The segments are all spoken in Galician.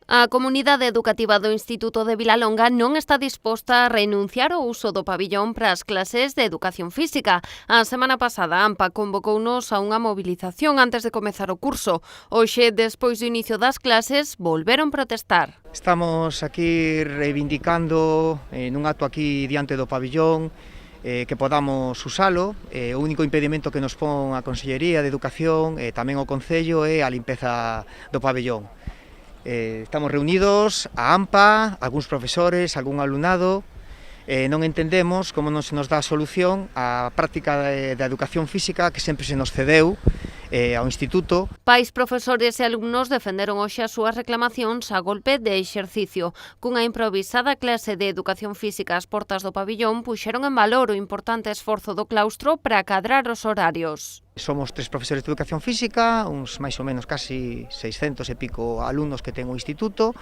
A comunidade educativa do Instituto de Vilalonga non está disposta a renunciar ao uso do pabillón para as clases de educación física. A semana pasada, a AMPA convocounos a unha mobilización antes de comezar o curso. Hoxe, despois do inicio das clases, volveron protestar. Estamos aquí reivindicando nun acto aquí diante do pabillón que podamos usalo. O único impedimento que nos pon a Consellería de Educación e tamén o Concello é a limpeza do pabillón. Estamos reunidos, a AMPA, algúns profesores, algún alumnado, non entendemos como non se nos dá a solución á práctica da educación física que sempre se nos cedeu ao Instituto. Pais, profesores e alumnos defenderon hoxe as súas reclamacións a golpe de exercicio. Cunha improvisada clase de educación física ás portas do pabillón puxeron en valor o importante esforzo do claustro para cadrar os horarios. Somos 3 profesores de educación física, uns máis ou menos casi 600 e pico alumnos que ten o Instituto,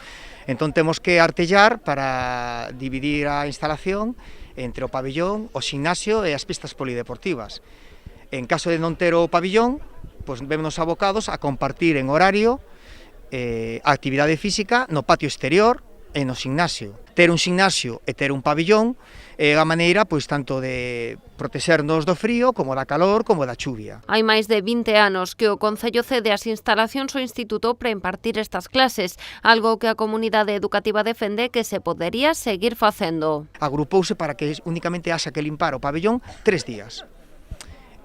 entón temos que artellar para dividir a instalación entre o pabillón, o gimnasio e as pistas polideportivas. En caso de non ter o pabillón, pois vémonos abocados a compartir en horario a actividade física no patio exterior e no gimnasio. Ter un gimnasio e ter un pabillón é a maneira, pois, tanto de protexernos do frío, como da calor, como da chuvia. Hai máis de 20 anos que o Concello cede as instalacións ao Instituto para impartir estas clases, algo que a comunidade educativa defende que se podería seguir facendo. Agrupouse para que únicamente haxa que limpar o pabillón 3 días.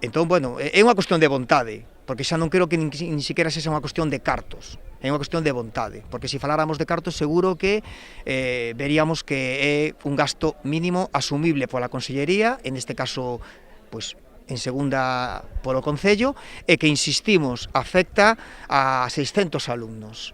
Entón, bueno, é unha cuestión de vontade, porque xa non creo que nin siquiera sexa unha cuestión de cartos, é unha cuestión de vontade, porque se faláramos de cartos seguro que veríamos que é un gasto mínimo asumible pola Consellería, en este caso, pois, en segunda polo Concello, e que, insistimos, afecta a 600 alumnos.